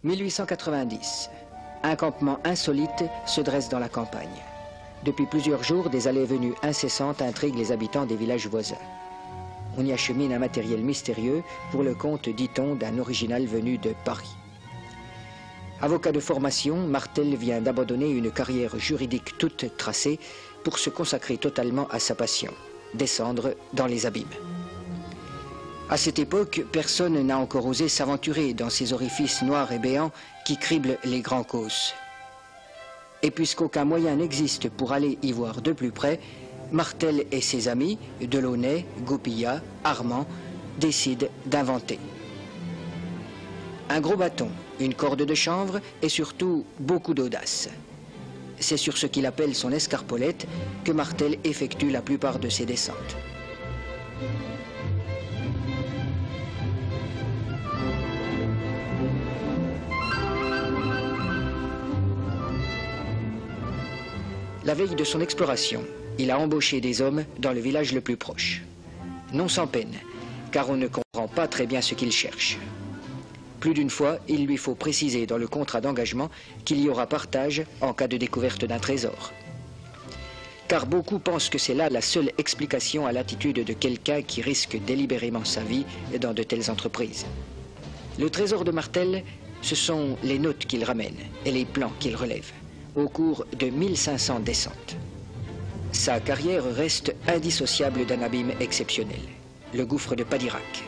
1890. Un campement insolite se dresse dans la campagne. Depuis plusieurs jours, des allées et venues incessantes intriguent les habitants des villages voisins. On y achemine un matériel mystérieux pour le compte, dit-on, d'un original venu de Paris. Avocat de formation, Martel vient d'abandonner une carrière juridique toute tracée pour se consacrer totalement à sa passion, descendre dans les abîmes. À cette époque, personne n'a encore osé s'aventurer dans ces orifices noirs et béants qui criblent les grands causses. Et puisqu'aucun moyen n'existe pour aller y voir de plus près, Martel et ses amis, Delaunay, Goupillat, Armand, décident d'inventer. Un gros bâton, une corde de chanvre et surtout beaucoup d'audace. C'est sur ce qu'il appelle son escarpolette que Martel effectue la plupart de ses descentes. La veille de son exploration, il a embauché des hommes dans le village le plus proche. Non sans peine, car on ne comprend pas très bien ce qu'il cherche. Plus d'une fois, il lui faut préciser dans le contrat d'engagement qu'il y aura partage en cas de découverte d'un trésor. Car beaucoup pensent que c'est là la seule explication à l'attitude de quelqu'un qui risque délibérément sa vie dans de telles entreprises. Le trésor de Martel, ce sont les notes qu'il ramène et les plans qu'il relève, au cours de 1500 descentes. Sa carrière reste indissociable d'un abîme exceptionnel, le gouffre de Padirac.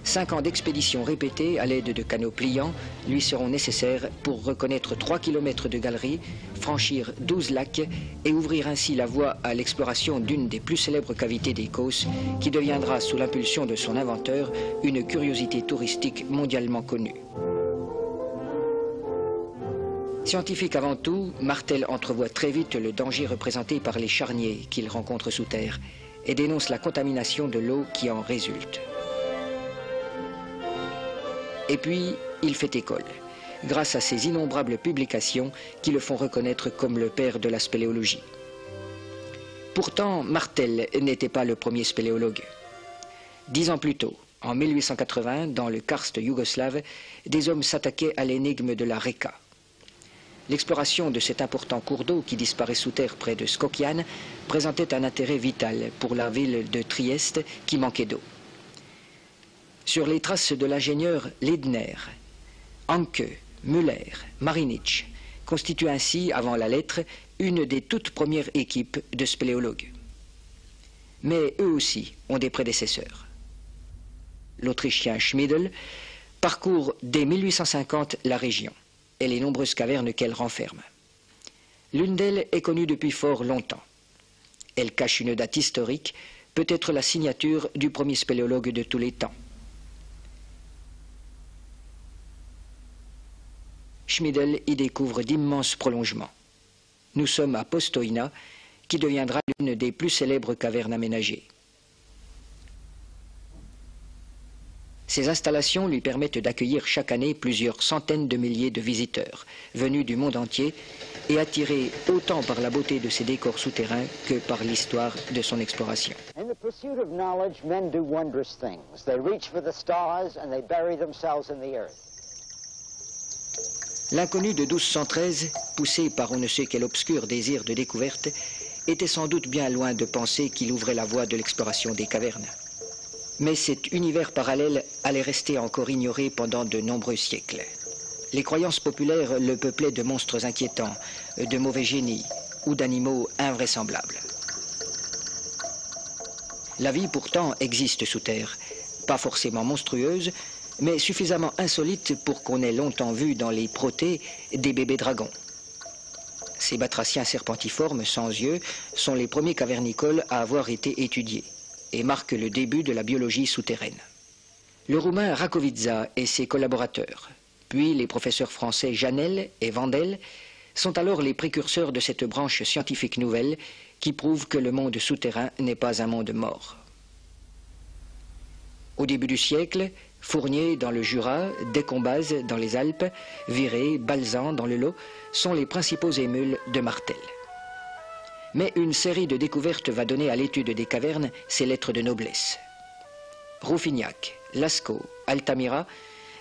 5 ans d'expéditions répétées à l'aide de canaux pliants lui seront nécessaires pour reconnaître 3 km de galeries, franchir 12 lacs et ouvrir ainsi la voie à l'exploration d'une des plus célèbres cavités des Causses qui deviendra, sous l'impulsion de son inventeur, une curiosité touristique mondialement connue. Scientifique avant tout, Martel entrevoit très vite le danger représenté par les charniers qu'il rencontre sous terre et dénonce la contamination de l'eau qui en résulte. Et puis, il fait école, grâce à ses innombrables publications qui le font reconnaître comme le père de la spéléologie. Pourtant, Martel n'était pas le premier spéléologue. 10 ans plus tôt, en 1880, dans le karst yougoslave, des hommes s'attaquaient à l'énigme de la Reka. L'exploration de cet important cours d'eau qui disparaît sous terre près de Skopjan présentait un intérêt vital pour la ville de Trieste qui manquait d'eau. Sur les traces de l'ingénieur Ledner, Anke, Müller, Marinitsch constituent ainsi, avant la lettre, une des toutes premières équipes de spéléologues. Mais eux aussi ont des prédécesseurs. L'Autrichien Schmidl parcourt dès 1850 la région et les nombreuses cavernes qu'elle renferme. L'une d'elles est connue depuis fort longtemps. Elle cache une date historique, peut-être la signature du premier spéléologue de tous les temps. Schmidl y découvre d'immenses prolongements. Nous sommes à Postojna, qui deviendra l'une des plus célèbres cavernes aménagées. Ces installations lui permettent d'accueillir chaque année plusieurs centaines de milliers de visiteurs venus du monde entier et attirés autant par la beauté de ses décors souterrains que par l'histoire de son exploration. In the pursuit of knowledge, men do wondrous things. They reach for the stars and they bury themselves in the earth. L'inconnu de 1213, poussé par on ne sait quel obscur désir de découverte, était sans doute bien loin de penser qu'il ouvrait la voie de l'exploration des cavernes. Mais cet univers parallèle allait rester encore ignoré pendant de nombreux siècles. Les croyances populaires le peuplaient de monstres inquiétants, de mauvais génies ou d'animaux invraisemblables. La vie pourtant existe sous terre, pas forcément monstrueuse, mais suffisamment insolite pour qu'on ait longtemps vu dans les protées des bébés dragons. Ces batraciens serpentiformes sans yeux sont les premiers cavernicoles à avoir été étudiés et marquent le début de la biologie souterraine. Le roumain Rakovița et ses collaborateurs, puis les professeurs français Janel et Vandel, sont alors les précurseurs de cette branche scientifique nouvelle qui prouve que le monde souterrain n'est pas un monde mort. Au début du siècle, Fournier dans le Jura, Décombaz dans les Alpes, Viré, Balzan dans le Lot sont les principaux émules de Martel. Mais une série de découvertes va donner à l'étude des cavernes ses lettres de noblesse. Rouffignac, Lascaux, Altamira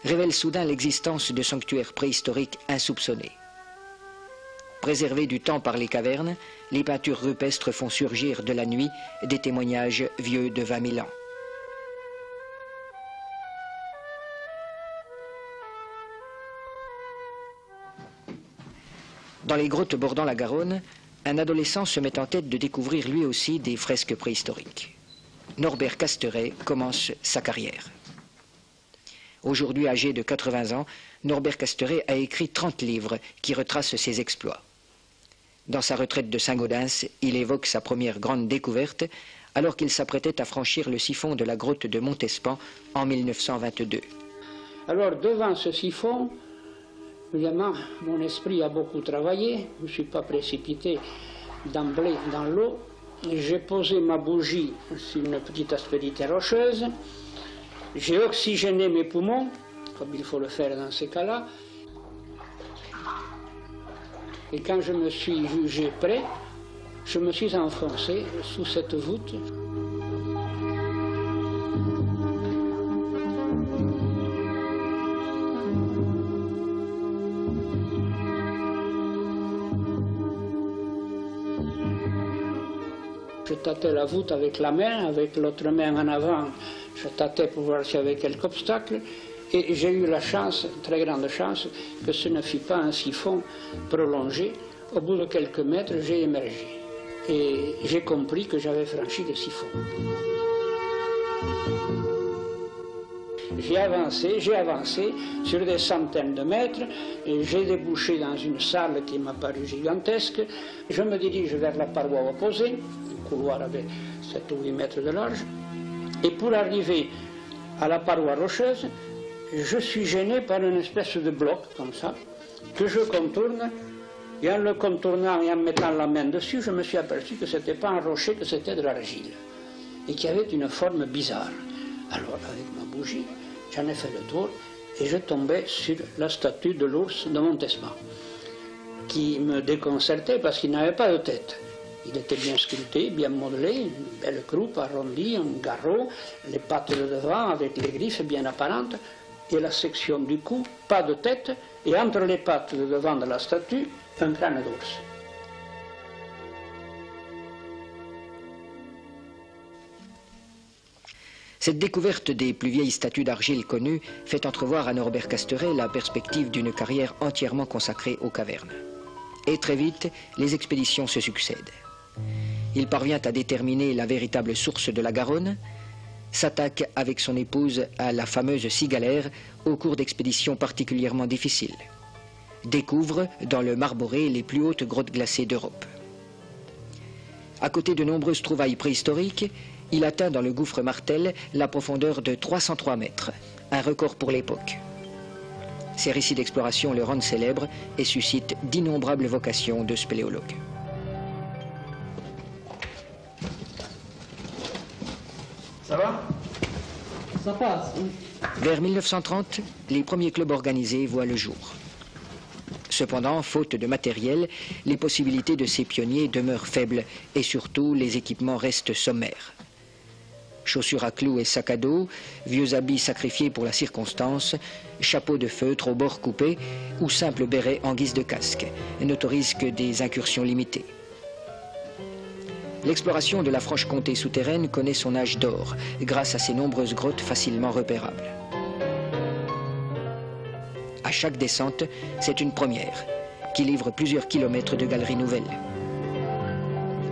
révèle soudain l'existence de sanctuaires préhistoriques insoupçonnés. Préservées du temps par les cavernes, les peintures rupestres font surgir de la nuit des témoignages vieux de 20 000 ans. Dans les grottes bordant la Garonne, un adolescent se met en tête de découvrir lui aussi des fresques préhistoriques. Norbert Casteret commence sa carrière. Aujourd'hui âgé de 80 ans, Norbert Casteret a écrit 30 livres qui retracent ses exploits. Dans sa retraite de Saint-Gaudens, il évoque sa première grande découverte alors qu'il s'apprêtait à franchir le siphon de la grotte de Montespan en 1922. Alors devant ce siphon, évidemment, mon esprit a beaucoup travaillé. Je ne me suis pas précipité d'emblée dans l'eau. J'ai posé ma bougie sur une petite aspérité rocheuse. J'ai oxygéné mes poumons, comme il faut le faire dans ces cas-là. Et quand je me suis jugé prêt, je me suis enfoncé sous cette voûte. Je tâtais la voûte avec la main, avec l'autre main en avant, je tâtais pour voir s'il y avait quelque obstacle. Et j'ai eu la chance, très grande chance, que ce ne fut pas un siphon prolongé. Au bout de quelques mètres, j'ai émergé. Et j'ai compris que j'avais franchi le siphon. J'ai avancé sur des centaines de mètres, et j'ai débouché dans une salle qui m'a paru gigantesque. Je me dirige vers la paroi opposée, le couloir avait 7 ou 8 mètres de large, et pour arriver à la paroi rocheuse, je suis gêné par une espèce de bloc, comme ça, que je contourne, et en le contournant et en mettant la main dessus, je me suis aperçu que ce n'était pas un rocher, que c'était de l'argile, et qui avait une forme bizarre. Alors, avec ma bougie, j'en ai fait le tour, et je tombais sur la statue de l'ours de Montespan, qui me déconcertait parce qu'il n'avait pas de tête. Il était bien sculpté, bien modelé, une belle croupe arrondie, un garrot, les pattes de devant avec les griffes bien apparentes, et la section du cou, pas de tête, et entre les pattes de devant de la statue, un crâne d'ours. Cette découverte des plus vieilles statues d'argile connues fait entrevoir à Norbert Casteret la perspective d'une carrière entièrement consacrée aux cavernes. Et très vite, les expéditions se succèdent. Il parvient à déterminer la véritable source de la Garonne, s'attaque avec son épouse à la fameuse cigalaire au cours d'expéditions particulièrement difficiles. Découvre dans le Marboré les plus hautes grottes glacées d'Europe. À côté de nombreuses trouvailles préhistoriques, il atteint dans le gouffre Martel la profondeur de 303 mètres, un record pour l'époque. Ses récits d'exploration le rendent célèbre et suscitent d'innombrables vocations de spéléologues. Ça va? Ça passe. Vers 1930, les premiers clubs organisés voient le jour. Cependant, faute de matériel, les possibilités de ces pionniers demeurent faibles et surtout les équipements restent sommaires. Chaussures à clous et sacs à dos, vieux habits sacrifiés pour la circonstance, chapeaux de feutre aux bords coupés ou simples bérets en guise de casque n'autorisent que des incursions limitées. L'exploration de la Franche-Comté souterraine connaît son âge d'or grâce à ses nombreuses grottes facilement repérables. À chaque descente, c'est une première qui livre plusieurs kilomètres de galeries nouvelles.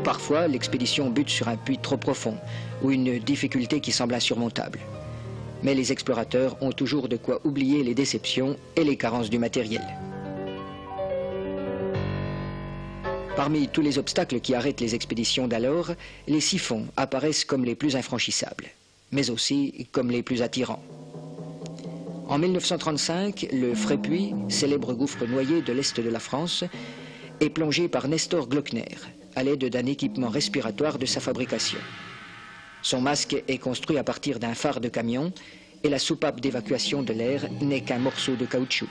Parfois, l'expédition bute sur un puits trop profond ou une difficulté qui semble insurmontable. Mais les explorateurs ont toujours de quoi oublier les déceptions et les carences du matériel. Parmi tous les obstacles qui arrêtent les expéditions d'alors, les siphons apparaissent comme les plus infranchissables, mais aussi comme les plus attirants. En 1935, le Frépuy, célèbre gouffre noyé de l'est de la France, est plongé par Nestor Glockner à l'aide d'un équipement respiratoire de sa fabrication. Son masque est construit à partir d'un phare de camion et la soupape d'évacuation de l'air n'est qu'un morceau de caoutchouc.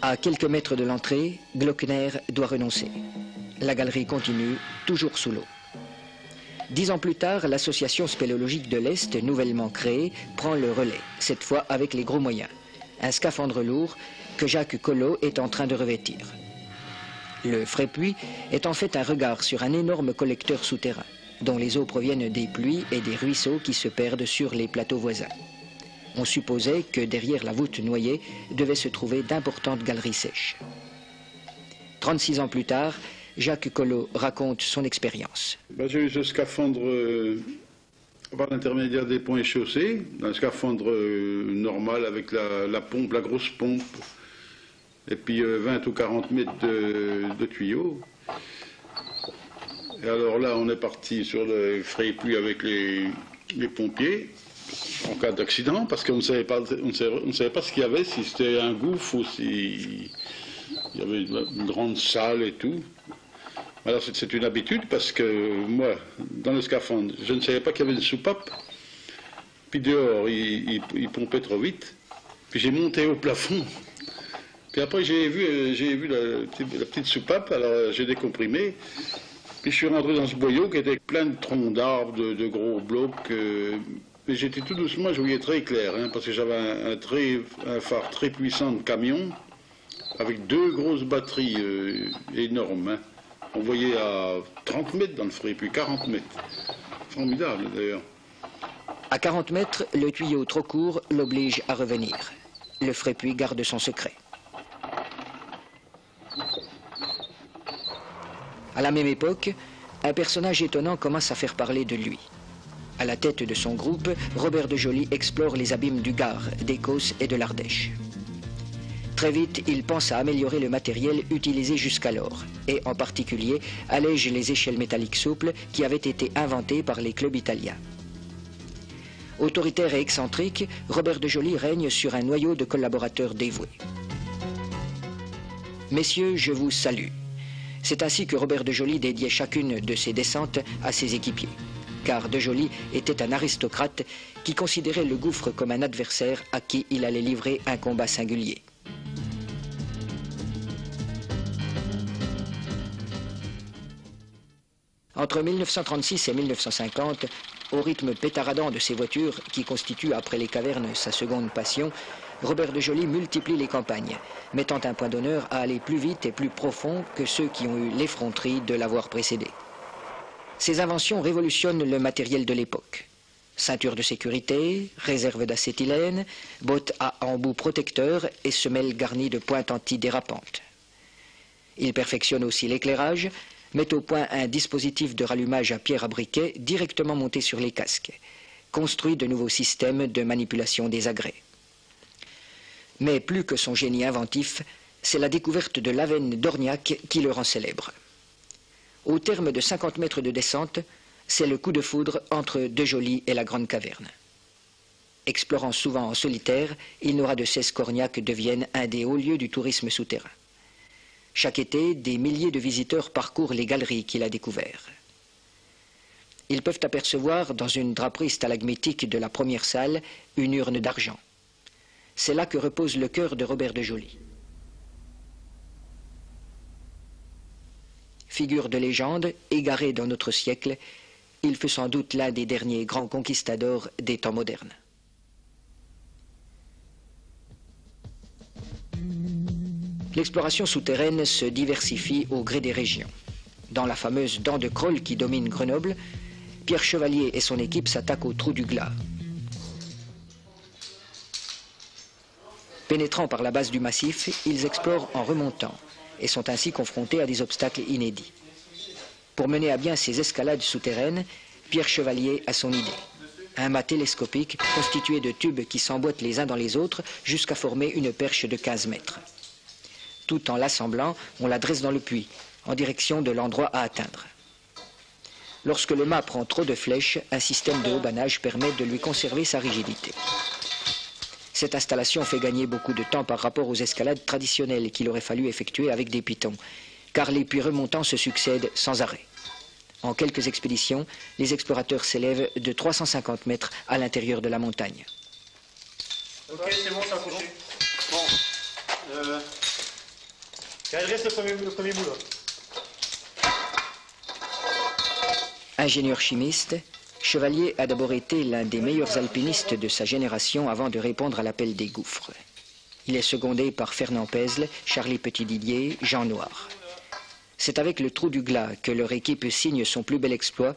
À quelques mètres de l'entrée, Glockner doit renoncer. La galerie continue, toujours sous l'eau. 10 ans plus tard, l'association spéléologique de l'Est, nouvellement créée, prend le relais, cette fois avec les gros moyens. un scaphandre lourd que Jacques Collot est en train de revêtir. Le Frépuy est en fait un regard sur un énorme collecteur souterrain, dont les eaux proviennent des pluies et des ruisseaux qui se perdent sur les plateaux voisins. On supposait que derrière la voûte noyée devaient se trouver d'importantes galeries sèches. 36 ans plus tard, Jacques Collot raconte son expérience. J'ai eu ce scaphandre par l'intermédiaire des ponts et chaussées, un scaphandre normal avec la pompe, la grosse pompe, et puis 20 ou 40 mètres de tuyaux. Et alors là, on est parti sur le Frépuy avec les pompiers, en cas d'accident, parce qu'on ne savait pas ce qu'il y avait, si c'était un gouffre ou si il y avait une grande salle et tout. Alors c'est une habitude parce que moi, dans le scaphandre, je ne savais pas qu'il y avait une soupape. Puis dehors, il pompait trop vite. Puis j'ai monté au plafond. Puis après, j'ai vu la petite soupape, alors j'ai décomprimé. Puis je suis rentré dans ce boyau qui était plein de troncs d'arbres, de gros blocs. Mais j'étais tout doucement, je voyais très clair, hein, parce que j'avais un phare très puissant de camion, avec 2 grosses batteries énormes. Hein. On voyait à 30 mètres dans le Frépuy, 40 mètres. Formidable d'ailleurs. À 40 mètres, le tuyau trop court l'oblige à revenir. Le Frépuy garde son secret. À la même époque, un personnage étonnant commence à faire parler de lui. À la tête de son groupe, Robert de Joly explore les abîmes du Gard, des Causses et de l'Ardèche. Très vite, il pense à améliorer le matériel utilisé jusqu'alors, et en particulier allège les échelles métalliques souples qui avaient été inventées par les clubs italiens. Autoritaire et excentrique, Robert de Joly règne sur un noyau de collaborateurs dévoués. Messieurs, je vous salue. C'est ainsi que Robert de Joly dédiait chacune de ses descentes à ses équipiers, car de Joly était un aristocrate qui considérait le gouffre comme un adversaire à qui il allait livrer un combat singulier. Entre 1936 et 1950, au rythme pétaradant de ses voitures, qui constitue après les cavernes sa seconde passion, Robert de Joly multiplie les campagnes, mettant un point d'honneur à aller plus vite et plus profond que ceux qui ont eu l'effronterie de l'avoir précédé. Ses inventions révolutionnent le matériel de l'époque. Ceinture de sécurité, réserve d'acétylène, bottes à embout protecteur et semelles garnies de pointes antidérapantes. Il perfectionne aussi l'éclairage, met au point un dispositif de rallumage à pierre à briquet directement monté sur les casques, construit de nouveaux systèmes de manipulation des agrès. Mais plus que son génie inventif, c'est la découverte de l'Avène d'Orniac qui le rend célèbre. Au terme de 50 mètres de descente, c'est le coup de foudre entre de Joly et la Grande Caverne. Explorant souvent en solitaire, il n'aura de cesse qu'Orniac devienne un des hauts lieux du tourisme souterrain. Chaque été, des milliers de visiteurs parcourent les galeries qu'il a découvertes. Ils peuvent apercevoir dans une draperie stalagmitique de la première salle une urne d'argent. C'est là que repose le cœur de Robert de Joly. Figure de légende, égaré dans notre siècle, il fut sans doute l'un des derniers grands conquistadors des temps modernes. L'exploration souterraine se diversifie au gré des régions. Dans la fameuse dent de Crolles qui domine Grenoble, Pierre Chevalier et son équipe s'attaquent au trou du Glas. Pénétrant par la base du massif, ils explorent en remontant et sont ainsi confrontés à des obstacles inédits. Pour mener à bien ces escalades souterraines, Pierre Chevalier a son idée. Un mât télescopique constitué de tubes qui s'emboîtent les uns dans les autres jusqu'à former une perche de 15 mètres. Tout en l'assemblant, on la dresse dans le puits, en direction de l'endroit à atteindre. Lorsque le mât prend trop de flèches, un système de haubanage permet de lui conserver sa rigidité. Cette installation fait gagner beaucoup de temps par rapport aux escalades traditionnelles qu'il aurait fallu effectuer avec des pitons, car les puits remontants se succèdent sans arrêt. En quelques expéditions, les explorateurs s'élèvent de 350 mètres à l'intérieur de la montagne. Ok, c'est bon, ça a couché. Bon. Quel reste le premier bout là? Ingénieur chimiste, Chevalier a d'abord été l'un des meilleurs alpinistes de sa génération avant de répondre à l'appel des gouffres. Il est secondé par Fernand Pesle, Charlie Petit-Didier, Jean Noir. C'est avec le Trou du Glas que leur équipe signe son plus bel exploit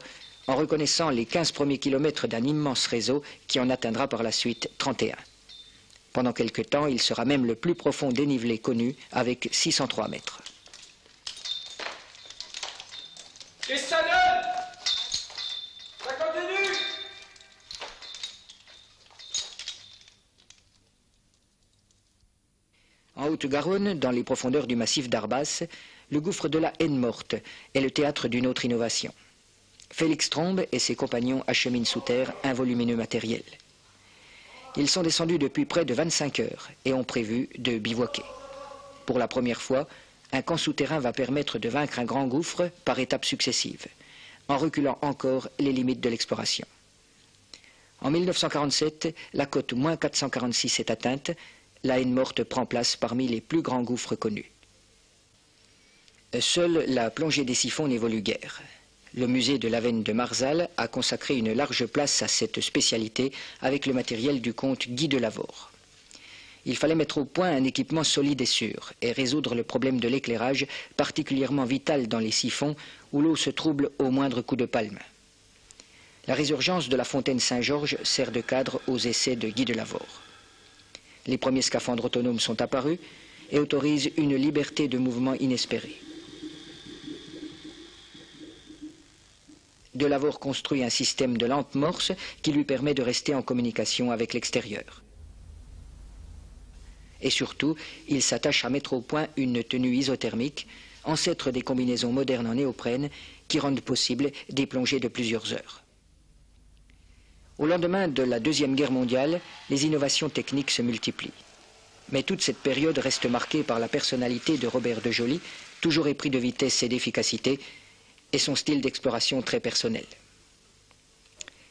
en reconnaissant les 15 premiers kilomètres d'un immense réseau qui en atteindra par la suite 31. Pendant quelque temps, il sera même le plus profond dénivelé connu avec 603 mètres. Et ça donne! Ça continue! En Haute-Garonne, dans les profondeurs du massif d'Arbas, le gouffre de la Haine-Morte est le théâtre d'une autre innovation. Félix Trombe et ses compagnons acheminent sous terre un volumineux matériel. Ils sont descendus depuis près de 25 heures et ont prévu de bivouaquer. Pour la première fois, un camp souterrain va permettre de vaincre un grand gouffre par étapes successives, en reculant encore les limites de l'exploration. En 1947, la cote moins 446 est atteinte. La Haine-Morte prend place parmi les plus grands gouffres connus. Seule la plongée des siphons n'évolue guère. Le musée de la Veine de Marzal a consacré une large place à cette spécialité avec le matériel du comte Guy de Lavore. Il fallait mettre au point un équipement solide et sûr et résoudre le problème de l'éclairage, particulièrement vital dans les siphons où l'eau se trouble au moindre coup de palme. La résurgence de la fontaine Saint-Georges sert de cadre aux essais de Guy de Lavore. Les premiers scaphandres autonomes sont apparus et autorisent une liberté de mouvement inespérée. De Lavore construit un système de lampe morse qui lui permet de rester en communication avec l'extérieur. Et surtout, il s'attache à mettre au point une tenue isothermique, ancêtre des combinaisons modernes en néoprène, qui rendent possible des plongées de plusieurs heures. Au lendemain de la Deuxième Guerre mondiale, les innovations techniques se multiplient. Mais toute cette période reste marquée par la personnalité de Robert de Joly, toujours épris de vitesse et d'efficacité, et son style d'exploration très personnel.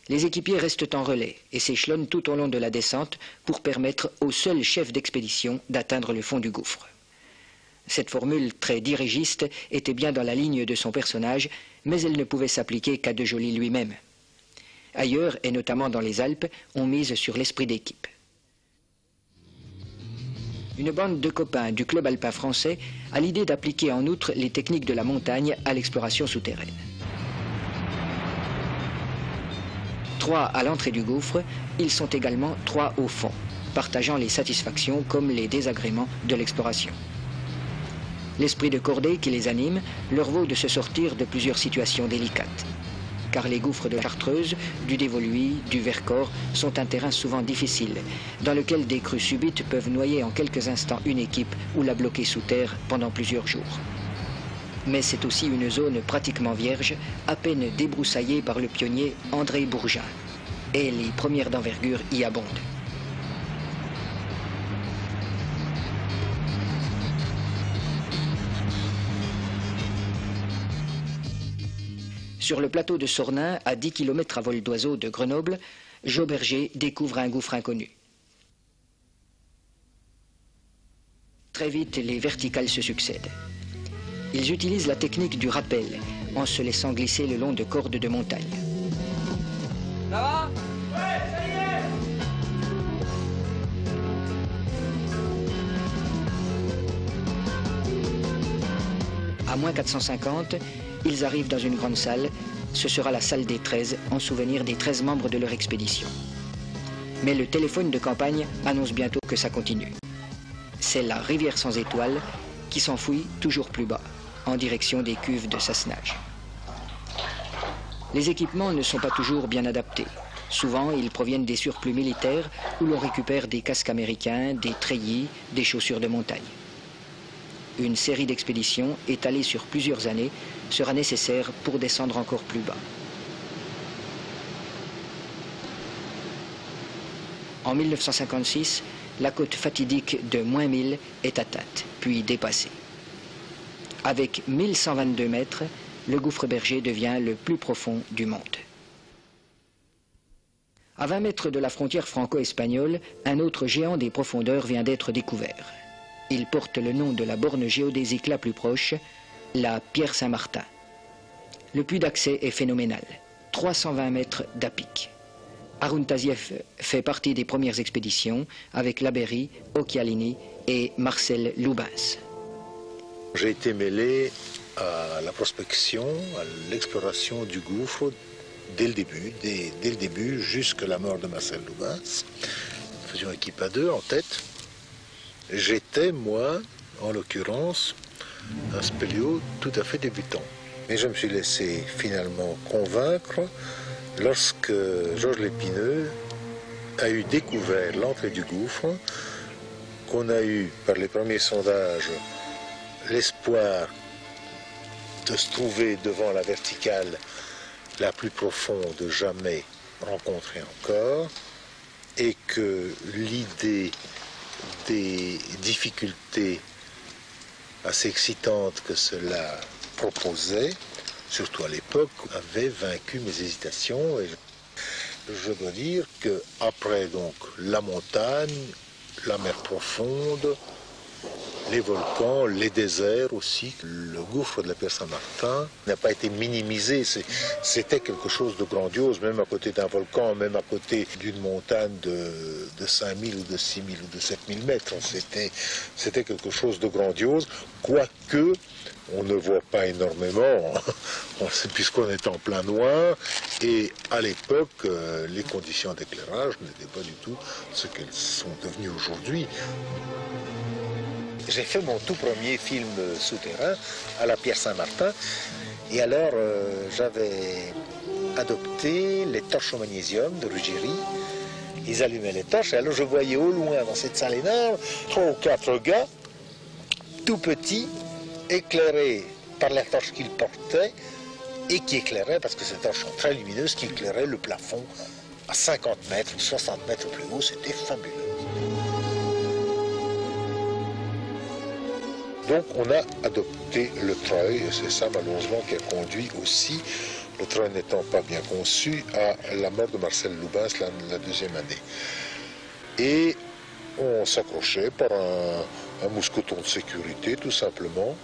Les équipiers restent en relais et s'échelonnent tout au long de la descente pour permettre au seul chef d'expédition d'atteindre le fond du gouffre. Cette formule très dirigiste était bien dans la ligne de son personnage, mais elle ne pouvait s'appliquer qu'à de Joly lui-même. Ailleurs, et notamment dans les Alpes, on mise sur l'esprit d'équipe. Une bande de copains du club alpin français a l'idée d'appliquer en outre les techniques de la montagne à l'exploration souterraine. 3 à l'entrée du gouffre, ils sont également 3 au fond, partageant les satisfactions comme les désagréments de l'exploration. L'esprit de cordée qui les anime leur vaut de se sortir de plusieurs situations délicates. Car les gouffres de Chartreuse, du Dévoluy, du Vercors sont un terrain souvent difficile, dans lequel des crues subites peuvent noyer en quelques instants une équipe ou la bloquer sous terre pendant plusieurs jours. Mais c'est aussi une zone pratiquement vierge, à peine débroussaillée par le pionnier André Bourgin. Et les premières d'envergure y abondent. Sur le plateau de Sornin, à 10 km à vol d'oiseau de Grenoble, Jauberger découvre un gouffre inconnu. Très vite, les verticales se succèdent. Ils utilisent la technique du rappel, en se laissant glisser le long de cordes de montagne. Ça va? Ouais, ça y est! À moins 450, ils arrivent dans une grande salle. Ce sera la salle des 13, en souvenir des 13 membres de leur expédition. Mais le téléphone de campagne annonce bientôt que ça continue. C'est la rivière sans étoiles qui s'enfouit toujours plus bas, en direction des cuves de Sassenage. Les équipements ne sont pas toujours bien adaptés. Souvent, ils proviennent des surplus militaires où l'on récupère des casques américains, des treillis, des chaussures de montagne. Une série d'expéditions étalée sur plusieurs années sera nécessaire pour descendre encore plus bas. En 1956, la côte fatidique de moins 1000 est atteinte, puis dépassée. Avec 1122 mètres, le gouffre berger devient le plus profond du monde. À 20 mètres de la frontière franco-espagnole, un autre géant des profondeurs vient d'être découvert. Il porte le nom de la borne géodésique la plus proche, la Pierre Saint-Martin. Le puits d'accès est phénoménal, 320 mètres d'à pic. Harun Taziev fait partie des premières expéditions avec Labeyrie, Occhialini et Marcel Lubens. J'ai été mêlé à la prospection, à l'exploration du gouffre dès le début, jusqu'à la mort de Marcel Lubens. Nous faisions équipe à deux en tête. J'étais, moi, en l'occurrence, un spéléo tout à fait débutant. Mais je me suis laissé finalement convaincre lorsque Georges Lépineux a eu découvert l'entrée du gouffre, qu'on a eu par les premiers sondages l'espoir de se trouver devant la verticale la plus profonde jamais rencontrée encore, et que l'idée des difficultés assez excitantes que cela proposait, surtout à l'époque, avait vaincu mes hésitations. Et je dois dire qu'après donc la montagne, la mer profonde, les volcans, les déserts aussi, le gouffre de la Pierre Saint-Martin n'a pas été minimisé. C'était quelque chose de grandiose, même à côté d'un volcan, même à côté d'une montagne de 5000 ou de 6000 ou de 7000 mètres. C'était quelque chose de grandiose, quoique on ne voit pas énormément, puisqu'on est en plein noir, et à l'époque, les conditions d'éclairage n'étaient pas du tout ce qu'elles sont devenues aujourd'hui. J'ai fait mon tout premier film souterrain à la Pierre Saint-Martin, et alors j'avais adopté les torches au magnésium de Ruggieri. Ils allumaient les torches, et alors je voyais au loin dans cette salle énorme 3 ou 4 gars, tout petits, éclairés par les torches qu'ils portaient, et qui éclairaient, parce que ces torches sont très lumineuses, qui éclairaient le plafond à 50 mètres, 60 mètres plus haut. C'était fabuleux. Donc on a adopté le treuil, et c'est ça malheureusement qui a conduit aussi, le treuil n'étant pas bien conçu, à la mort de Marcel Lubens la deuxième année. Et on s'accrochait par un mousqueton de sécurité tout simplement,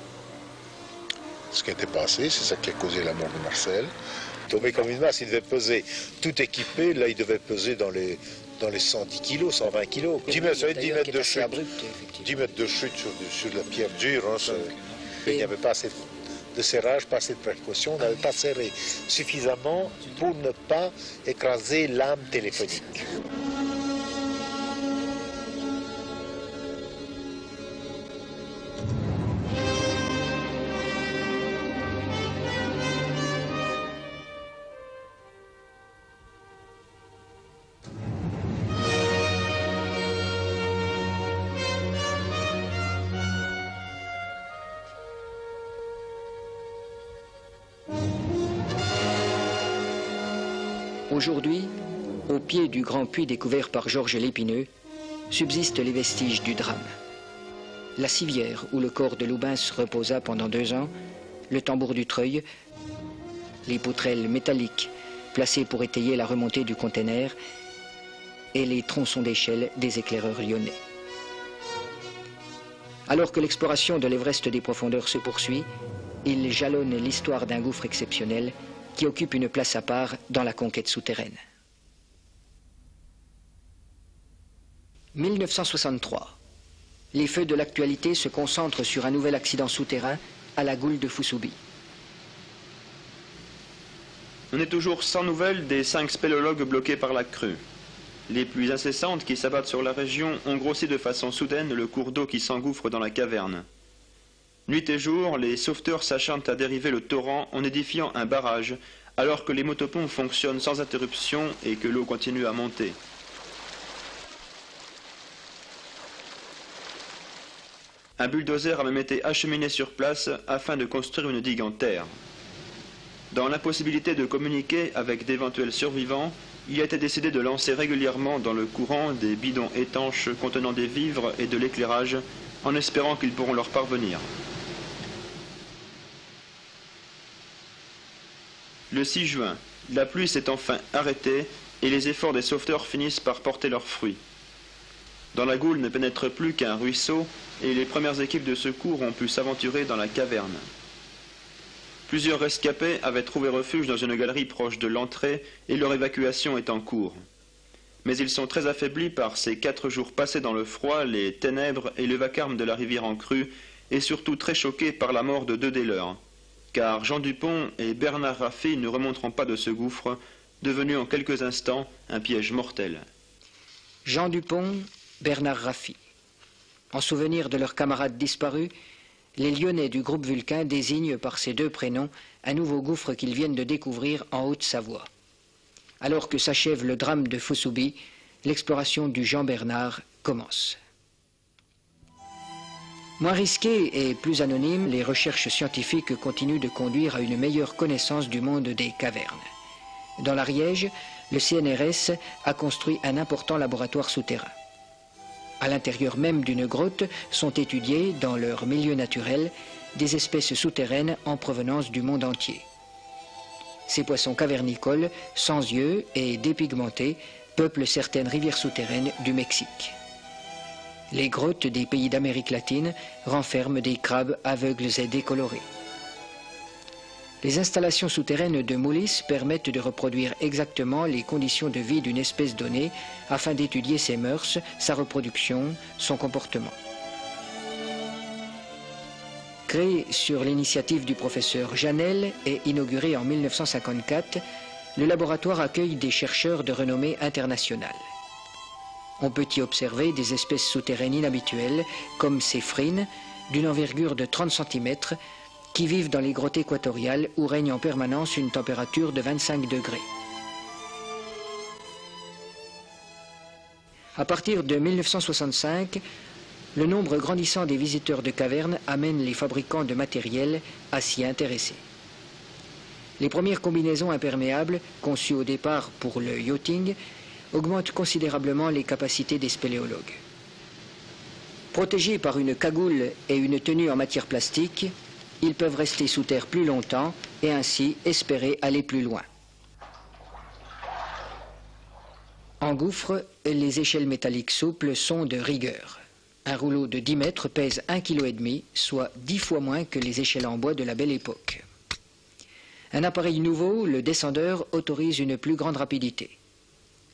ce qui était passé, c'est ça qui a causé la mort de Marcel. Tombé comme une masse, il devait peser, tout équipé, là il devait peser dans les 110 kilos, 120 kilos. 10 mètres de chute, 10 mètres de chute sur de la pierre dure. Hein, il n'y avait pas assez de serrage, pas assez de précaution, on n'avait pas serré suffisamment pour ne pas écraser l'âme téléphonique. Aujourd'hui, au pied du grand puits découvert par Georges Lépineux, subsistent les vestiges du drame. La civière où le corps de Lubens reposa pendant 2 ans, le tambour du treuil, les poutrelles métalliques placées pour étayer la remontée du conteneur et les tronçons d'échelle des éclaireurs lyonnais. Alors que l'exploration de l'Everest des profondeurs se poursuit, il jalonne l'histoire d'un gouffre exceptionnel qui occupe une place à part dans la conquête souterraine. 1963. Les feux de l'actualité se concentrent sur un nouvel accident souterrain à la Goule de Foussoubi. On est toujours sans nouvelles des 5 spéléologues bloqués par la crue. Les pluies incessantes qui s'abattent sur la région ont grossi de façon soudaine le cours d'eau qui s'engouffre dans la caverne. Nuit et jour, les sauveteurs s'acharnent à dériver le torrent en édifiant un barrage, alors que les motopompes fonctionnent sans interruption et que l'eau continue à monter. Un bulldozer a même été acheminé sur place afin de construire une digue en terre. Dans l'impossibilité de communiquer avec d'éventuels survivants, il a été décidé de lancer régulièrement dans le courant des bidons étanches contenant des vivres et de l'éclairage, en espérant qu'ils pourront leur parvenir. Le 6 juin, la pluie s'est enfin arrêtée et les efforts des sauveteurs finissent par porter leurs fruits. Dans la Goule ne pénètre plus qu'un ruisseau et les premières équipes de secours ont pu s'aventurer dans la caverne. Plusieurs rescapés avaient trouvé refuge dans une galerie proche de l'entrée et leur évacuation est en cours. mais ils sont très affaiblis par ces 4 jours passés dans le froid, les ténèbres et le vacarme de la rivière en crue, et surtout très choqués par la mort de 2 des leurs, car Jean Dupont et Bernard Raffy ne remonteront pas de ce gouffre, devenu en quelques instants un piège mortel. Jean Dupont, Bernard Raffy. En souvenir de leurs camarades disparus, les Lyonnais du groupe Vulcain désignent par ces 2 prénoms un nouveau gouffre qu'ils viennent de découvrir en Haute-Savoie. Alors que s'achève le drame de Fossoubie, l'exploration du Jean Bernard commence. Moins risquées et plus anonymes, les recherches scientifiques continuent de conduire à une meilleure connaissance du monde des cavernes. Dans l'Ariège, le CNRS a construit un important laboratoire souterrain. À l'intérieur même d'une grotte sont étudiées, dans leur milieu naturel, des espèces souterraines en provenance du monde entier. Ces poissons cavernicoles, sans yeux et dépigmentés, peuplent certaines rivières souterraines du Mexique. Les grottes des pays d'Amérique latine renferment des crabes aveugles et décolorés. Les installations souterraines de Moulis permettent de reproduire exactement les conditions de vie d'une espèce donnée afin d'étudier ses mœurs, sa reproduction, son comportement. Créé sur l'initiative du professeur Janel et inauguré en 1954, le laboratoire accueille des chercheurs de renommée internationale. On peut y observer des espèces souterraines inhabituelles, comme ces frines, d'une envergure de 30 cm, qui vivent dans les grottes équatoriales où règne en permanence une température de 25 degrés. À partir de 1965, le nombre grandissant des visiteurs de cavernes amène les fabricants de matériel à s'y intéresser. Les premières combinaisons imperméables, conçues au départ pour le yachting, augmentent considérablement les capacités des spéléologues. Protégés par une cagoule et une tenue en matière plastique, ils peuvent rester sous terre plus longtemps et ainsi espérer aller plus loin. En gouffre, les échelles métalliques souples sont de rigueur. Un rouleau de 10 mètres pèse 1,5 kg, soit 10 fois moins que les échelles en bois de la Belle Époque. Un appareil nouveau, le descendeur, autorise une plus grande rapidité.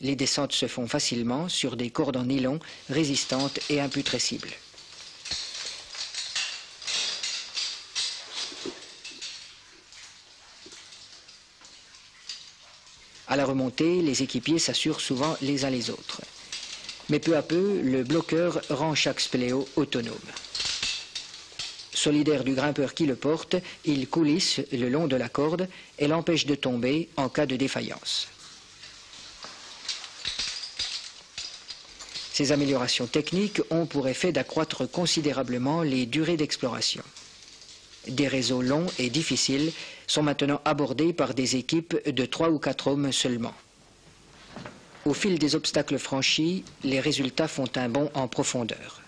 Les descentes se font facilement sur des cordes en nylon résistantes et imputrescibles. À la remontée, les équipiers s'assurent souvent les uns les autres. Mais peu à peu, le bloqueur rend chaque spéléo autonome. Solidaire du grimpeur qui le porte, il coulisse le long de la corde et l'empêche de tomber en cas de défaillance. Ces améliorations techniques ont pour effet d'accroître considérablement les durées d'exploration. Des réseaux longs et difficiles sont maintenant abordés par des équipes de 3 ou 4 hommes seulement. Au fil des obstacles franchis, les résultats font un bond en profondeur.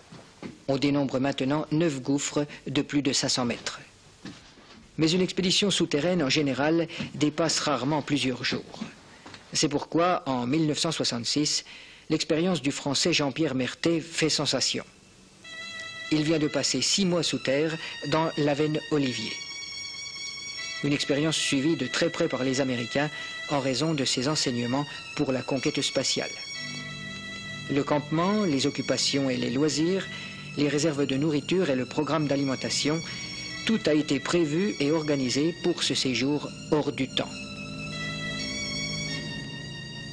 On dénombre maintenant 9 gouffres de plus de 500 mètres. Mais une expédition souterraine en général dépasse rarement plusieurs jours. C'est pourquoi, en 1966, l'expérience du Français Jean-Pierre Mertet fait sensation. Il vient de passer 6 mois sous terre dans l'Avenne Olivier. Une expérience suivie de très près par les Américains en raison de ses enseignements pour la conquête spatiale. Le campement, les occupations et les loisirs, les réserves de nourriture et le programme d'alimentation, tout a été prévu et organisé pour ce séjour hors du temps.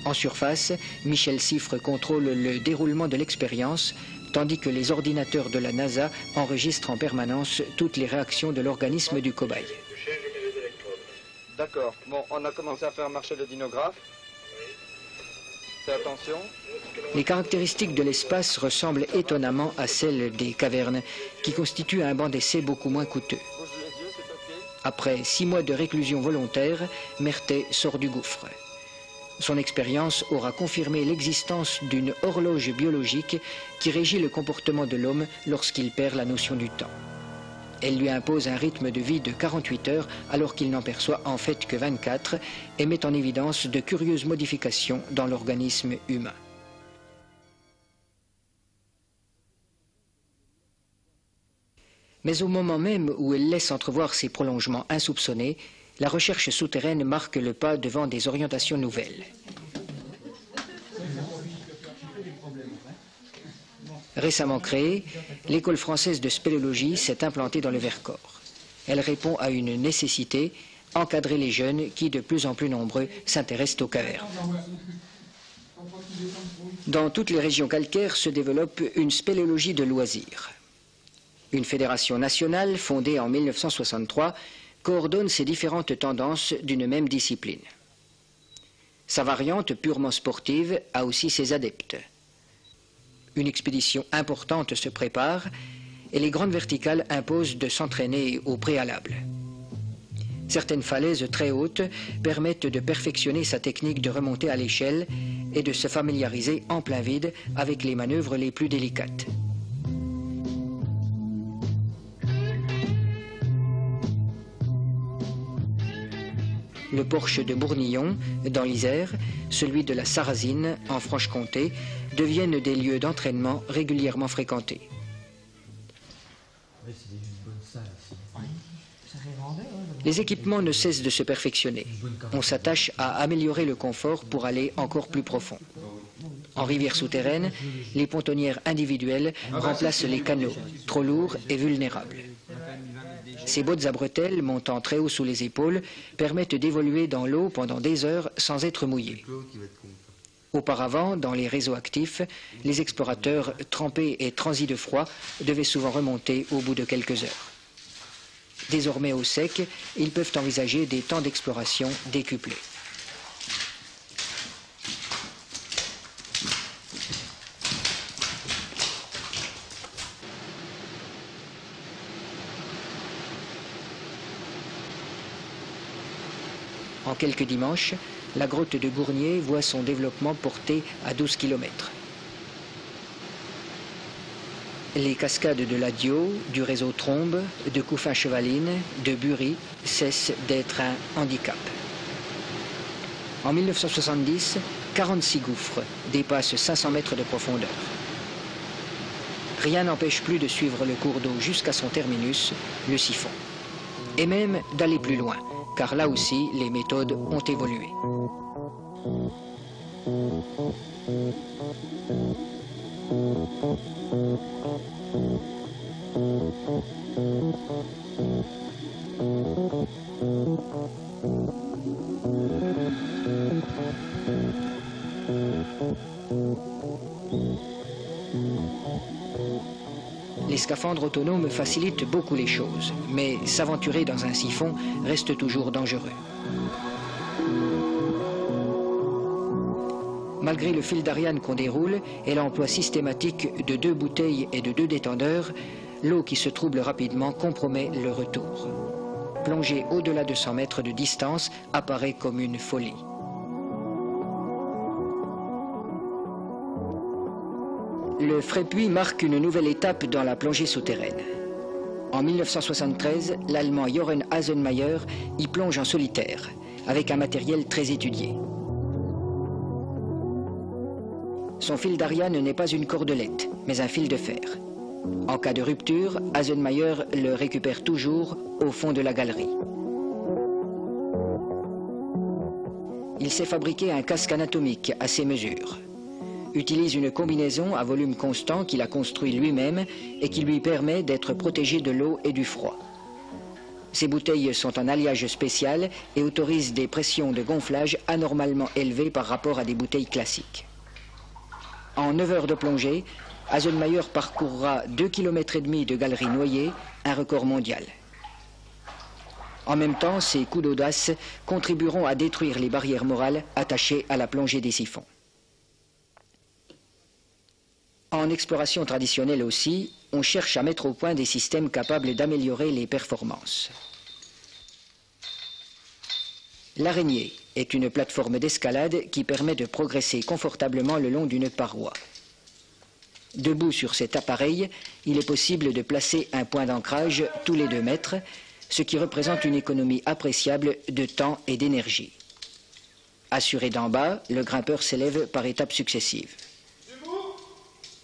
En surface, Michel Siffre contrôle le déroulement de l'expérience, tandis que les ordinateurs de la NASA enregistrent en permanence toutes les réactions de l'organisme du cobaye. D'accord. Bon, on a commencé à faire marcher le dynographe. Fais attention. Les caractéristiques de l'espace ressemblent étonnamment à celles des cavernes, qui constituent un banc d'essai beaucoup moins coûteux. Après 6 mois de réclusion volontaire, Mertet sort du gouffre. Son expérience aura confirmé l'existence d'une horloge biologique qui régit le comportement de l'homme lorsqu'il perd la notion du temps. Elle lui impose un rythme de vie de 48 heures alors qu'il n'en perçoit en fait que 24 et met en évidence de curieuses modifications dans l'organisme humain. Mais au moment même où elle laisse entrevoir ces prolongements insoupçonnés, la recherche souterraine marque le pas devant des orientations nouvelles. Récemment créée, l'école française de spéléologie s'est implantée dans le Vercors. Elle répond à une nécessité, encadrer les jeunes qui, de plus en plus nombreux, s'intéressent aux cavernes. Dans toutes les régions calcaires se développe une spéléologie de loisirs. Une fédération nationale, fondée en 1963, coordonne ces différentes tendances d'une même discipline. Sa variante purement sportive a aussi ses adeptes. Une expédition importante se prépare et les grandes verticales imposent de s'entraîner au préalable. Certaines falaises très hautes permettent de perfectionner sa technique de remonter à l'échelle et de se familiariser en plein vide avec les manœuvres les plus délicates. Le Porche de Bournillon, dans l'Isère, celui de la Sarrazine, en Franche-Comté, deviennent des lieux d'entraînement régulièrement fréquentés. Les équipements ne cessent de se perfectionner. On s'attache à améliorer le confort pour aller encore plus profond. En rivière souterraine, les pontonnières individuelles remplacent les canots, trop lourds et vulnérables. Ces bottes à bretelles, montant très haut sous les épaules, permettent d'évoluer dans l'eau pendant des heures sans être mouillés. Auparavant, dans les réseaux actifs, les explorateurs trempés et transis de froid devaient souvent remonter au bout de quelques heures. Désormais au sec, ils peuvent envisager des temps d'exploration décuplés. En quelques dimanches, la grotte de Gournier voit son développement porté à 12 km. Les cascades de la Dio, du réseau Trombe, de Couffin-Chevaline, de Bury cessent d'être un handicap. En 1970, 46 gouffres dépassent 500 mètres de profondeur. Rien n'empêche plus de suivre le cours d'eau jusqu'à son terminus, le siphon. Et même d'aller plus loin, car là aussi, les méthodes ont évolué. Les scaphandres autonomes facilitent beaucoup les choses, mais s'aventurer dans un siphon reste toujours dangereux. Malgré le fil d'Ariane qu'on déroule et l'emploi systématique de 2 bouteilles et de 2 détendeurs, l'eau qui se trouble rapidement compromet le retour. Plonger au-delà de 100 mètres de distance apparaît comme une folie. Le Frépuy marque une nouvelle étape dans la plongée souterraine. En 1973, l'Allemand Jochen Hasenmayer y plonge en solitaire, avec un matériel très étudié. Son fil d'Ariane n'est pas une cordelette, mais un fil de fer. En cas de rupture, Hasenmayer le récupère toujours au fond de la galerie. Il s'est fabriqué un casque anatomique à ses mesures. Utilise une combinaison à volume constant qu'il a construit lui-même et qui lui permet d'être protégé de l'eau et du froid. Ces bouteilles sont en alliage spécial et autorisent des pressions de gonflage anormalement élevées par rapport à des bouteilles classiques. En 9 heures de plongée, Hasenmayer parcourra 2,5 km de galeries noyées, un record mondial. En même temps, ces coups d'audace contribueront à détruire les barrières morales attachées à la plongée des siphons. En exploration traditionnelle aussi, on cherche à mettre au point des systèmes capables d'améliorer les performances. L'araignée est une plateforme d'escalade qui permet de progresser confortablement le long d'une paroi. Debout sur cet appareil, il est possible de placer un point d'ancrage tous les 2 mètres, ce qui représente une économie appréciable de temps et d'énergie. Assuré d'en bas, le grimpeur s'élève par étapes successives.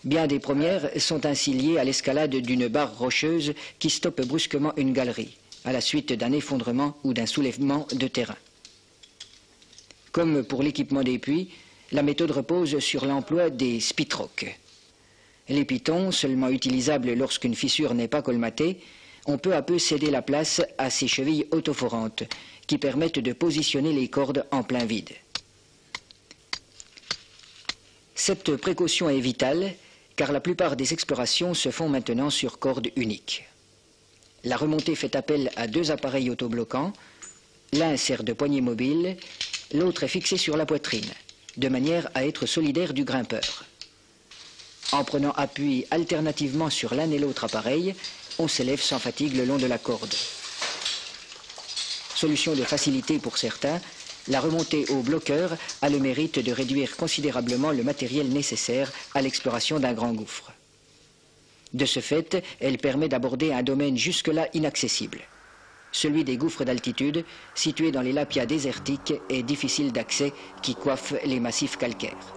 Bien des premières sont ainsi liées à l'escalade d'une barre rocheuse qui stoppe brusquement une galerie, à la suite d'un effondrement ou d'un soulèvement de terrain. Comme pour l'équipement des puits, la méthode repose sur l'emploi des spitrocs. Les pitons, seulement utilisables lorsqu'une fissure n'est pas colmatée, ont peu à peu cédé la place à ces chevilles autoforantes qui permettent de positionner les cordes en plein vide. Cette précaution est vitale car la plupart des explorations se font maintenant sur corde unique. La remontée fait appel à 2 appareils autobloquants, l'un sert de poignée mobile, l'autre est fixé sur la poitrine, de manière à être solidaire du grimpeur. En prenant appui alternativement sur l'un et l'autre appareil, on s'élève sans fatigue le long de la corde. Solution de facilité pour certains, la remontée au bloqueur a le mérite de réduire considérablement le matériel nécessaire à l'exploration d'un grand gouffre. De ce fait, elle permet d'aborder un domaine jusque-là inaccessible. Celui des gouffres d'altitude, situés dans les lapias désertiques et difficiles d'accès qui coiffent les massifs calcaires.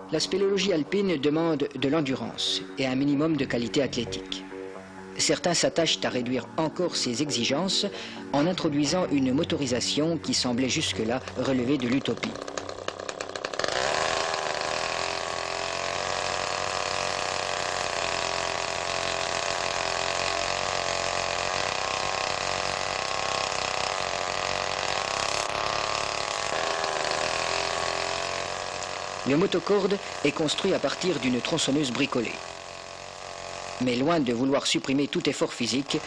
La spéléologie alpine demande de l'endurance et un minimum de qualité athlétique. Certains s'attachent à réduire encore ces exigences en introduisant une motorisation qui semblait jusque-là relever de l'utopie. Le motocorde est construit à partir d'une tronçonneuse bricolée. Mais loin de vouloir supprimer tout effort physique,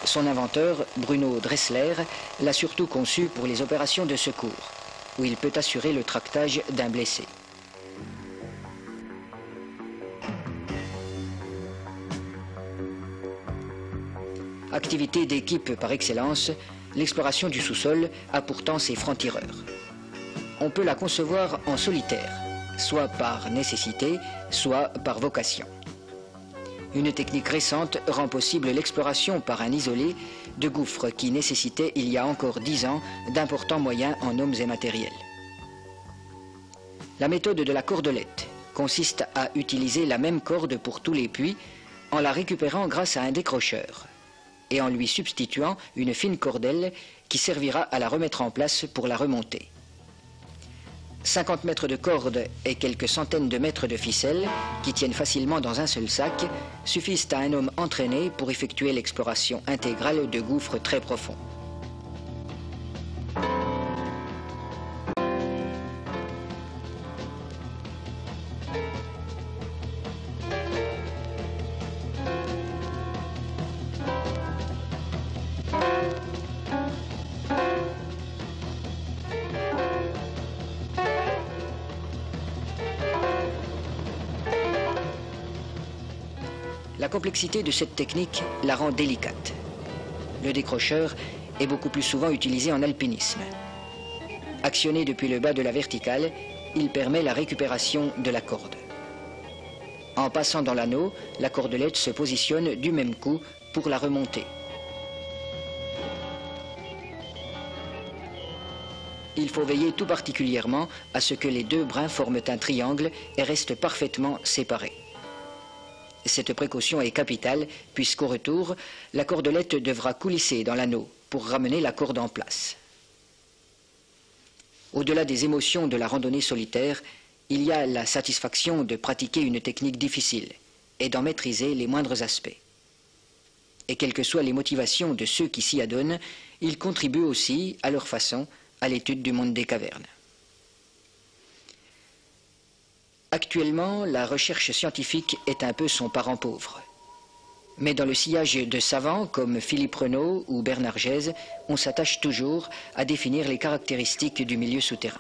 son inventeur, Bruno Dressler, l'a surtout conçu pour les opérations de secours, où il peut assurer le tractage d'un blessé. Activité d'équipe par excellence, l'exploration du sous-sol a pourtant ses francs-tireurs. On peut la concevoir en solitaire, soit par nécessité, soit par vocation. Une technique récente rend possible l'exploration par un isolé de gouffres qui nécessitaient il y a encore 10 ans d'importants moyens en hommes et matériels. La méthode de la cordelette consiste à utiliser la même corde pour tous les puits en la récupérant grâce à un décrocheur et en lui substituant une fine cordelle qui servira à la remettre en place pour la remonter. 50 mètres de corde et quelques centaines de mètres de ficelle, qui tiennent facilement dans un seul sac, suffisent à un homme entraîné pour effectuer l'exploration intégrale de gouffres très profonds. La complexité de cette technique la rend délicate. Le décrocheur est beaucoup plus souvent utilisé en alpinisme. Actionné depuis le bas de la verticale, il permet la récupération de la corde. En passant dans l'anneau, la cordelette se positionne du même coup pour la remonter. Il faut veiller tout particulièrement à ce que les 2 brins forment un triangle et restent parfaitement séparés. Cette précaution est capitale puisqu'au retour, la cordelette devra coulisser dans l'anneau pour ramener la corde en place. Au-delà des émotions de la randonnée solitaire, il y a la satisfaction de pratiquer une technique difficile et d'en maîtriser les moindres aspects. Et quelles que soient les motivations de ceux qui s'y adonnent, ils contribuent aussi, à leur façon, à l'étude du monde des cavernes. Actuellement, la recherche scientifique est un peu son parent pauvre. Mais dans le sillage de savants comme Philippe Renaud ou Bernard Gèze, on s'attache toujours à définir les caractéristiques du milieu souterrain.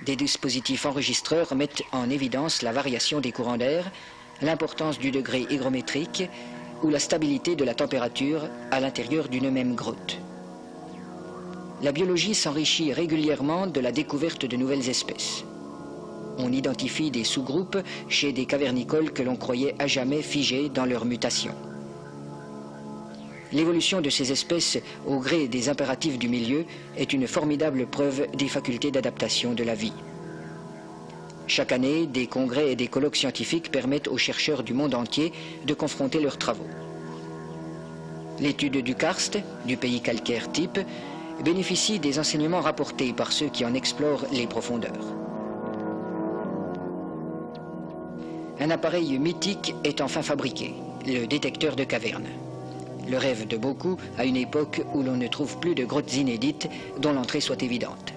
Des dispositifs enregistreurs mettent en évidence la variation des courants d'air, l'importance du degré hygrométrique ou la stabilité de la température à l'intérieur d'une même grotte. La biologie s'enrichit régulièrement de la découverte de nouvelles espèces. On identifie des sous-groupes chez des cavernicoles que l'on croyait à jamais figés dans leur mutation. L'évolution de ces espèces au gré des impératifs du milieu est une formidable preuve des facultés d'adaptation de la vie. Chaque année, des congrès et des colloques scientifiques permettent aux chercheurs du monde entier de confronter leurs travaux. L'étude du karst, du pays calcaire type, bénéficie des enseignements rapportés par ceux qui en explorent les profondeurs. Un appareil mythique est enfin fabriqué, le détecteur de cavernes. Le rêve de beaucoup à une époque où l'on ne trouve plus de grottes inédites dont l'entrée soit évidente.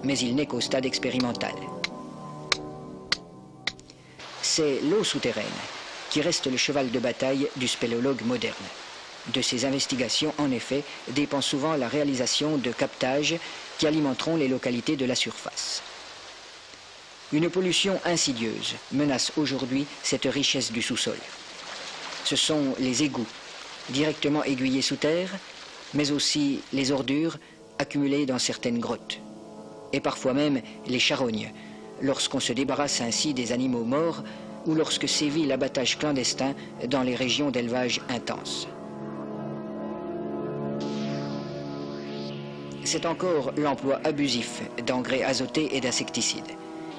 Mais il n'est qu'au stade expérimental. C'est l'eau souterraine qui reste le cheval de bataille du spéléologue moderne. De ces investigations, en effet, dépend souvent la réalisation de captages qui alimenteront les localités de la surface. Une pollution insidieuse menace aujourd'hui cette richesse du sous-sol. Ce sont les égouts, directement aiguillés sous terre, mais aussi les ordures accumulées dans certaines grottes. Et parfois même les charognes, lorsqu'on se débarrasse ainsi des animaux morts ou lorsque sévit l'abattage clandestin dans les régions d'élevage intense. C'est encore l'emploi abusif d'engrais azotés et d'insecticides,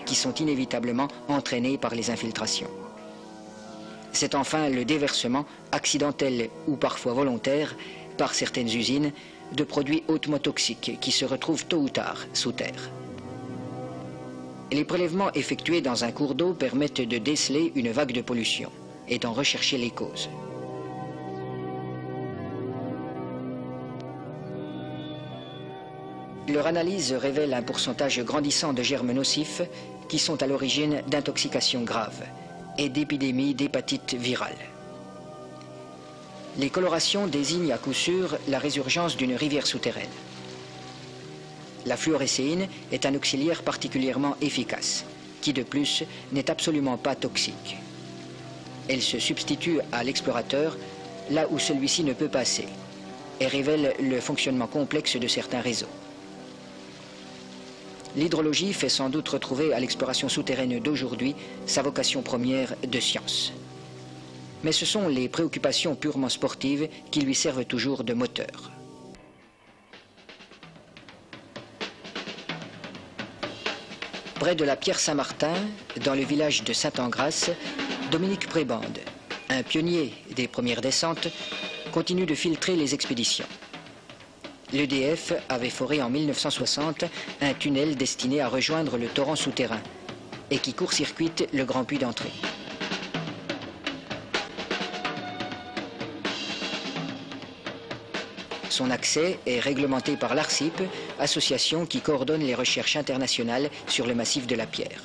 qui sont inévitablement entraînés par les infiltrations. C'est enfin le déversement, accidentel ou parfois volontaire, par certaines usines, de produits hautement toxiques qui se retrouvent tôt ou tard sous terre. Les prélèvements effectués dans un cours d'eau permettent de déceler une vague de pollution et d'en rechercher les causes. Leur analyse révèle un pourcentage grandissant de germes nocifs qui sont à l'origine d'intoxications graves et d'épidémies d'hépatite virale. Les colorations désignent à coup sûr la résurgence d'une rivière souterraine. La fluorescéine est un auxiliaire particulièrement efficace, qui de plus n'est absolument pas toxique. Elle se substitue à l'explorateur là où celui-ci ne peut passer et révèle le fonctionnement complexe de certains réseaux. L'hydrologie fait sans doute retrouver à l'exploration souterraine d'aujourd'hui sa vocation première de science. Mais ce sont les préoccupations purement sportives qui lui servent toujours de moteur. Près de la pierre Saint-Martin, dans le village de Saint-Engrâce, Dominique Prébande, un pionnier des premières descentes, continue de filtrer les expéditions. L'EDF avait foré en 1960 un tunnel destiné à rejoindre le torrent souterrain et qui court-circuite le grand puits d'entrée. Son accès est réglementé par l'ARCIP, association qui coordonne les recherches internationales sur le massif de la pierre.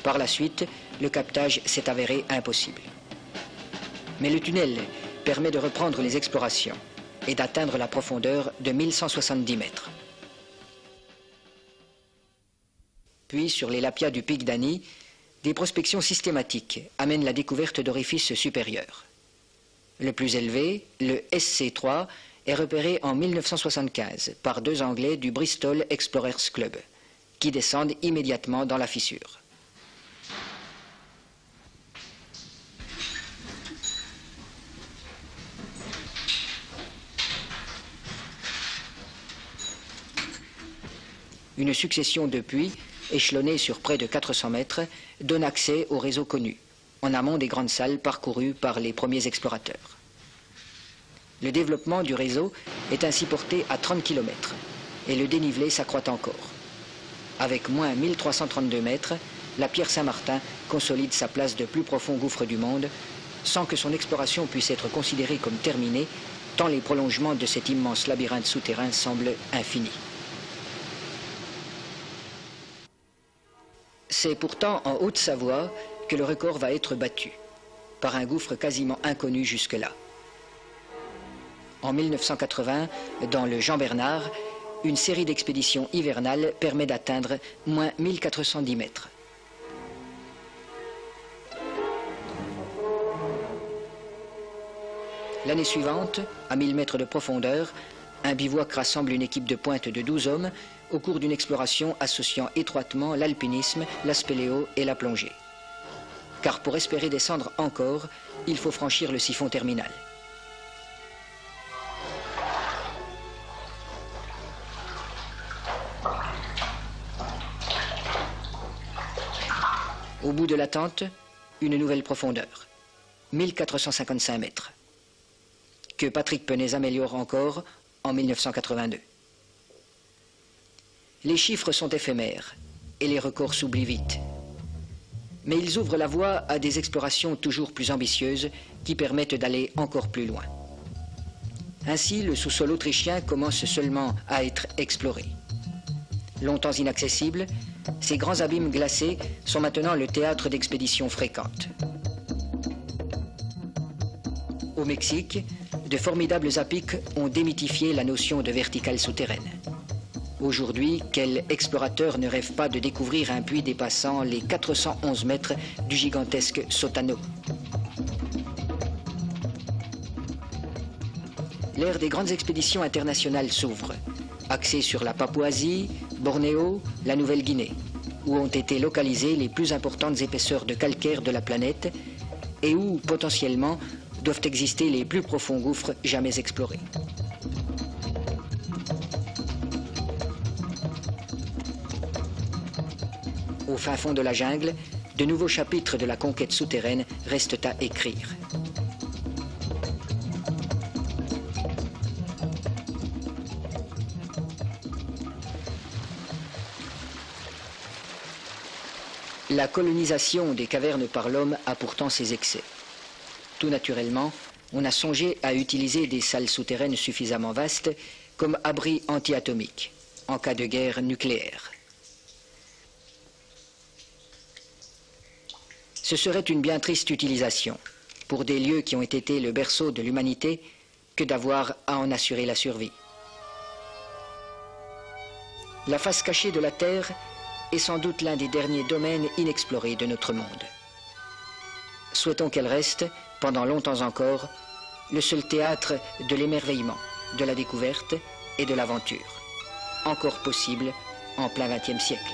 Par la suite, le captage s'est avéré impossible. Mais le tunnel permet de reprendre les explorations et d'atteindre la profondeur de 1170 mètres. Puis, sur les lapias du pic d'Ani, des prospections systématiques amènent la découverte d'orifices supérieurs. Le plus élevé, le SC3, est repéré en 1975 par deux Anglais du Bristol Explorers Club, qui descendent immédiatement dans la fissure. Une succession de puits, échelonnés sur près de 400 mètres, donne accès au réseau connu, en amont des grandes salles parcourues par les premiers explorateurs. Le développement du réseau est ainsi porté à 30 km et le dénivelé s'accroît encore. Avec moins 1332 mètres, la pierre Saint-Martin consolide sa place de plus profond gouffre du monde, sans que son exploration puisse être considérée comme terminée, tant les prolongements de cet immense labyrinthe souterrain semblent infinis. C'est pourtant en Haute-Savoie que le record va être battu, par un gouffre quasiment inconnu jusque-là. En 1980, dans le Jean-Bernard, une série d'expéditions hivernales permet d'atteindre moins 1410 mètres. L'année suivante, à 1000 mètres de profondeur, un bivouac rassemble une équipe de pointe de 12 hommes au cours d'une exploration associant étroitement l'alpinisme, la spéléo et la plongée. Car pour espérer descendre encore, il faut franchir le siphon terminal. Au bout de l'attente, une nouvelle profondeur, 1455 mètres. que Patrick Penez améliore encore en 1982. Les chiffres sont éphémères et les records s'oublient vite. Mais ils ouvrent la voie à des explorations toujours plus ambitieuses qui permettent d'aller encore plus loin. Ainsi, le sous-sol autrichien commence seulement à être exploré. Longtemps inaccessibles, ces grands abîmes glacés sont maintenant le théâtre d'expéditions fréquentes. Au Mexique, de formidables apics ont démythifié la notion de verticale souterraine. Aujourd'hui, quel explorateur ne rêve pas de découvrir un puits dépassant les 411 mètres du gigantesque Sótano? L'ère des grandes expéditions internationales s'ouvre, axée sur la Papouasie, Bornéo, la Nouvelle-Guinée, où ont été localisées les plus importantes épaisseurs de calcaire de la planète et où, potentiellement, doivent exister les plus profonds gouffres jamais explorés. Au fin fond de la jungle, de nouveaux chapitres de la conquête souterraine restent à écrire. La colonisation des cavernes par l'homme a pourtant ses excès. Tout naturellement, on a songé à utiliser des salles souterraines suffisamment vastes comme abri anti-atomique en cas de guerre nucléaire. Ce serait une bien triste utilisation pour des lieux qui ont été le berceau de l'humanité que d'avoir à en assurer la survie. La face cachée de la Terre est sans doute l'un des derniers domaines inexplorés de notre monde. Souhaitons qu'elle reste, pendant longtemps encore, le seul théâtre de l'émerveillement, de la découverte et de l'aventure, encore possible en plein XXe siècle.